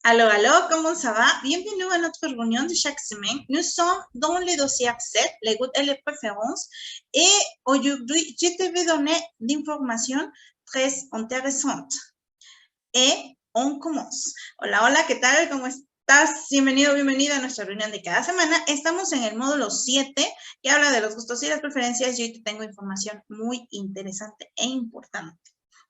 Allô, allô, comment ça va? Bienvenue à notre réunion de chaque semaine. Nous sommes dans le dossier 7, les goûts et les préférences. Et aujourd'hui, je te vais donner des informations très intéressantes. Y on commence. Hola, hola, ¿qué tal? ¿Cómo estás? Bienvenido, bienvenida a nuestra reunión de cada semana. Estamos en el módulo 7, que habla de los gustos y las preferencias. Y hoy te tengo información muy interesante e importante,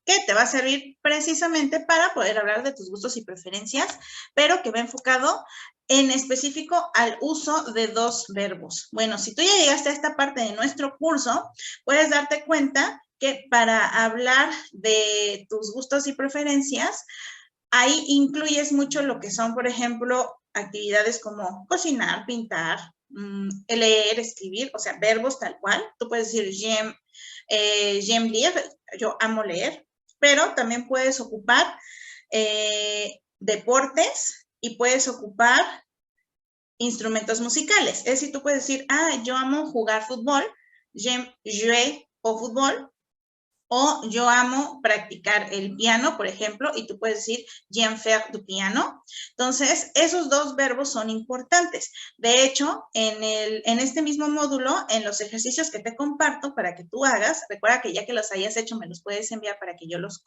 que te va a servir precisamente para poder hablar de tus gustos y preferencias, pero que va enfocado en específico al uso de dos verbos. Bueno, si tú ya llegaste a esta parte de nuestro curso, puedes darte cuenta que para hablar de tus gustos y preferencias, ahí incluyes mucho lo que son, por ejemplo, actividades como cocinar, pintar, leer, escribir, o sea, verbos tal cual. Tú puedes decir j'aime lire, yo amo leer, pero también puedes ocupar deportes y puedes ocupar instrumentos musicales. Es decir, tú puedes decir, yo amo jugar fútbol, j'aime jouer au fútbol, o yo amo practicar el piano, por ejemplo, y tú puedes decir j'aime faire du piano. Entonces, esos dos verbos son importantes. De hecho, en este mismo módulo, en los ejercicios que te comparto para que tú hagas, recuerda que ya que los hayas hecho, me los puedes enviar para que yo los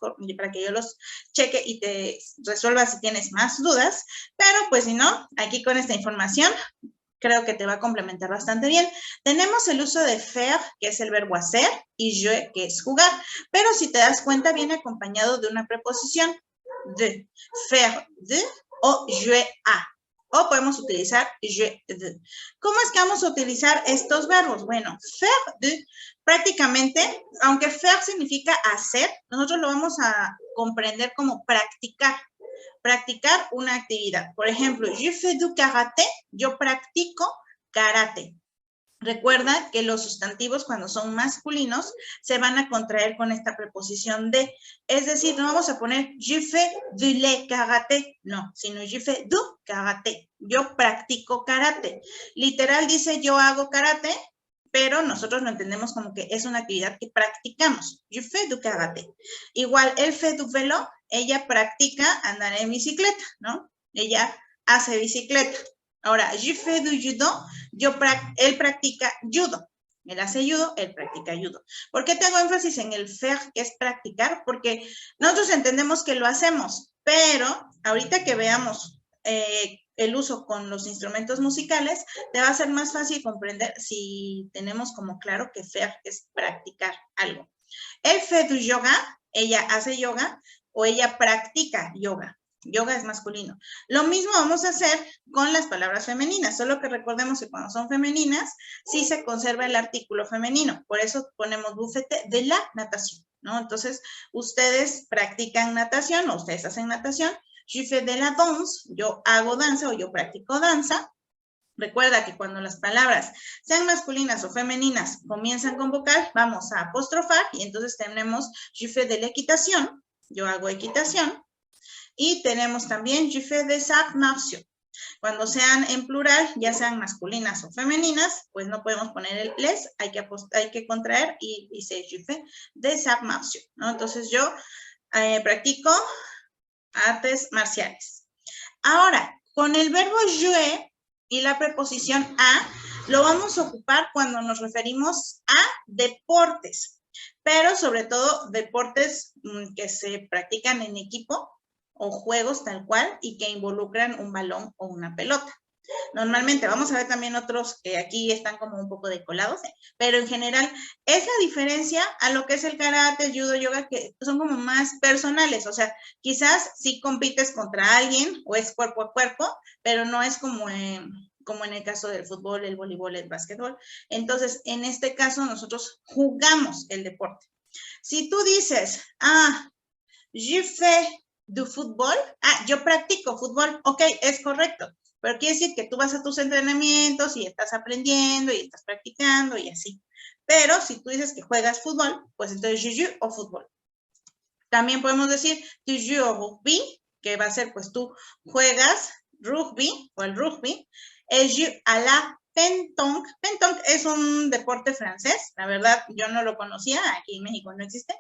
cheque y te resuelva si tienes más dudas. Pero pues si no, aquí con esta información creo que te va a complementar bastante bien. Tenemos el uso de faire, que es el verbo hacer, y jouer, que es jugar. Pero si te das cuenta, viene acompañado de una preposición, de, faire de, o jouer a. O podemos utilizar jouer de. ¿Cómo es que vamos a utilizar estos verbos? Bueno, faire de, prácticamente, aunque faire significa hacer, nosotros lo vamos a comprender como practicar una actividad. Por ejemplo, je fais du karaté, yo practico karate. Recuerda que los sustantivos, cuando son masculinos, se van a contraer con esta preposición de. Es decir, no vamos a poner je fais du le karaté, no, sino je fais du karaté. Yo practico karate. Literal dice yo hago karate, pero nosotros lo entendemos como que es una actividad que practicamos. Je fais du karaté. Igual, elle fait du vélo, ella practica andar en bicicleta, ¿no? Ella hace bicicleta. Ahora, je fais du judo, él practica judo. Él hace judo, él practica judo. ¿Por qué te hago énfasis en el faire, que es practicar? Porque nosotros entendemos que lo hacemos, pero ahorita que veamos el uso con los instrumentos musicales, te va a ser más fácil comprender si tenemos como claro que faire es practicar algo. Elle fait du yoga, ella hace yoga o ella practica yoga. Yoga es masculino. Lo mismo vamos a hacer con las palabras femeninas, solo que recordemos que cuando son femeninas, sí se conserva el artículo femenino. Por eso ponemos bufete de la natación, ¿no? Entonces, ustedes practican natación o ustedes hacen natación. Je fais de la danse, yo hago danza o yo practico danza. Recuerda que cuando las palabras sean masculinas o femeninas comienzan con vocal, vamos a apostrofar y entonces tenemos je fais de l'équitation, yo hago equitación. Y tenemos también je fais des arts martiaux. Cuando sean en plural, ya sean masculinas o femeninas, pues no podemos poner el les, hay que contraer y dice je fais des arts martiaux, ¿no? Entonces yo practico artes marciales. Ahora, con el verbo jouer y la preposición a, lo vamos a ocupar cuando nos referimos a deportes, pero sobre todo deportes que se practican en equipo o juegos tal cual y que involucran un balón o una pelota. Normalmente vamos a ver también otros que aquí están como un poco decolados, pero en general es la diferencia a lo que es el karate, el judo, yoga, que son como más personales. O sea, quizás sí compites contra alguien o es cuerpo a cuerpo, pero no es como en el caso del fútbol, el voleibol, el básquetbol. Entonces, en este caso, nosotros jugamos el deporte. Si tú dices, je fais du fútbol, yo practico fútbol, ok, es correcto. Pero quiere decir que tú vas a tus entrenamientos y estás aprendiendo y estás practicando y así. Pero si tú dices que juegas fútbol, pues entonces je joue au fútbol. También podemos decir tu joues au rugby, que va a ser pues tú juegas rugby o el rugby, et joue à la pentonk. Pentonk es un deporte francés. La verdad, yo no lo conocía. Aquí en México no existe.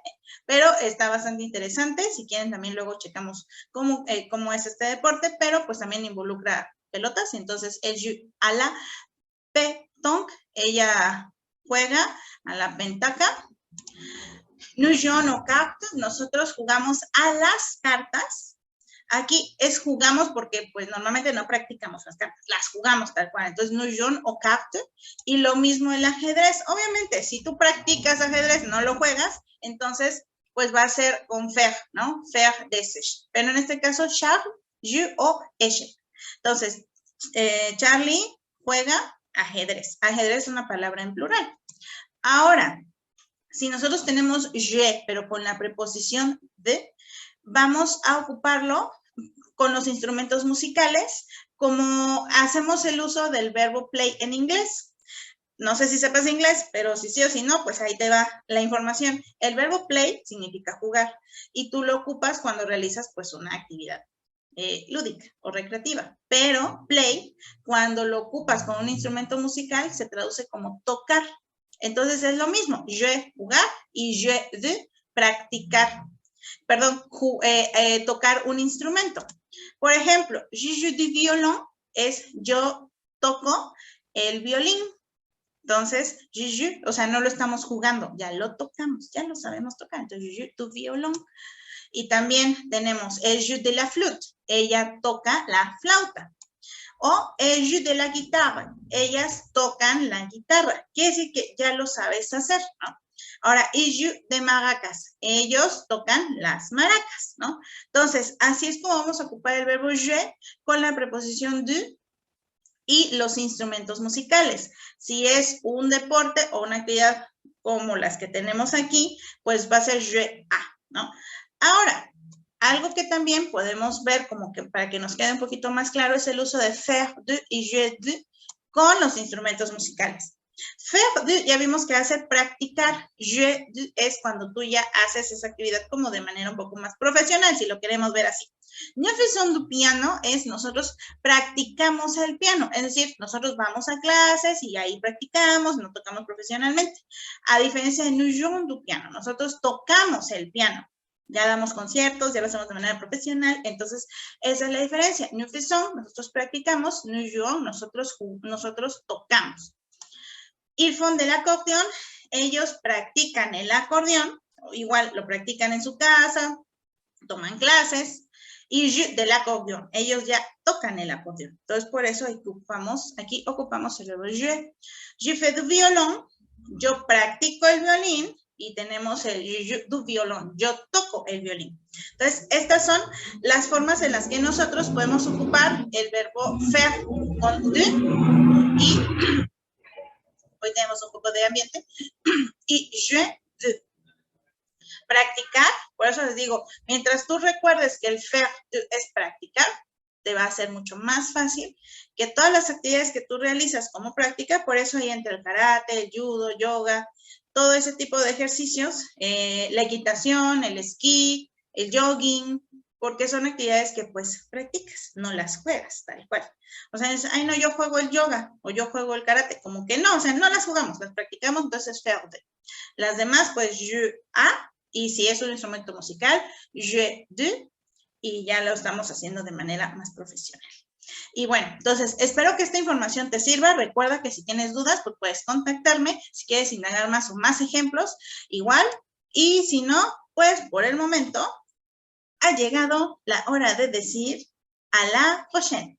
Pero está bastante interesante. Si quieren, también luego checamos cómo es este deporte. Pero pues también involucra pelotas. Entonces, a la pentonk, ella juega a la pentaca. Nous jouons aux cartes. Nosotros jugamos a las cartas. Aquí es jugamos porque pues normalmente no practicamos las cartas, las jugamos tal cual. Entonces, nous jouons aux cartes. Y lo mismo el ajedrez. Obviamente, si tú practicas ajedrez, no lo juegas, entonces pues va a ser con faire, ¿no? Faire des. Pero en este caso, Charles joue au échec. Entonces, Charlie juega ajedrez. Ajedrez es una palabra en plural. Ahora, si nosotros tenemos je, pero con la preposición de, vamos a ocuparlo con los instrumentos musicales, como hacemos el uso del verbo play en inglés. No sé si sepas inglés, pero si sí o si no, pues ahí te va la información. El verbo play significa jugar y tú lo ocupas cuando realizas pues una actividad lúdica o recreativa. Pero play, cuando lo ocupas con un instrumento musical, se traduce como tocar. Entonces es lo mismo, je, jugar, y je, de, practicar. Perdón, tocar un instrumento. Por ejemplo, je joue du violon es yo toco el violín. Entonces, je joue, o sea, no lo estamos jugando, ya lo tocamos, ya lo sabemos tocar. Entonces, je joue du violon. Y también tenemos el joue de la flûte, ella toca la flauta. O el joue de la guitarra, ellas tocan la guitarra. Quiere decir que ya lo sabes hacer, ¿no? Ahora, el joue de maracas, ellos tocan las maracas, ¿no? Entonces, así es como vamos a ocupar el verbo je con la preposición de y los instrumentos musicales. Si es un deporte o una actividad como las que tenemos aquí, pues va a ser je a, ¿no? Ahora, algo que también podemos ver como que para que nos quede un poquito más claro es el uso de faire de y je de con los instrumentos musicales. Faire de ya vimos que hace practicar, je de es cuando tú ya haces esa actividad como de manera un poco más profesional, si lo queremos ver así. Nous faisons du piano es nosotros practicamos el piano, es decir, nosotros vamos a clases y ahí practicamos, no tocamos profesionalmente. A diferencia de nous jouons du piano, nosotros tocamos el piano. Ya damos conciertos, ya lo hacemos de manera profesional, entonces esa es la diferencia. Nous faisons, nosotros practicamos, nous jouons, nosotros tocamos. Ils font de l'accordéon, ellos practican el acordeón, igual lo practican en su casa, toman clases, y je del acordeón, ellos ya tocan el acordeón. Entonces, por eso aquí ocupamos el verbo je. Je fais du violon, yo practico el violín, y tenemos el je du violon, yo toco el violín. Entonces, estas son las formas en las que nosotros podemos ocupar el verbo faire con de, y hoy tenemos un poco de ambiente, y je de. Practicar, por eso les digo, mientras tú recuerdes que el faire es practicar, te va a ser mucho más fácil que todas las actividades que tú realizas como práctica, por eso ahí entra el karate, el judo, yoga, todo ese tipo de ejercicios, la equitación, el esquí, el jogging, porque son actividades que pues practicas, no las juegas tal cual. O sea, ay no, yo juego el yoga o yo juego el karate, como que no, o sea, no las jugamos, las practicamos, entonces faire de. Las demás, pues je a, y si es un instrumento musical, je de, y ya lo estamos haciendo de manera más profesional. Y bueno, entonces, espero que esta información te sirva. Recuerda que si tienes dudas, pues puedes contactarme. Si quieres indagar más o más ejemplos, igual. Y si no, pues por el momento ha llegado la hora de decir a la prochaine.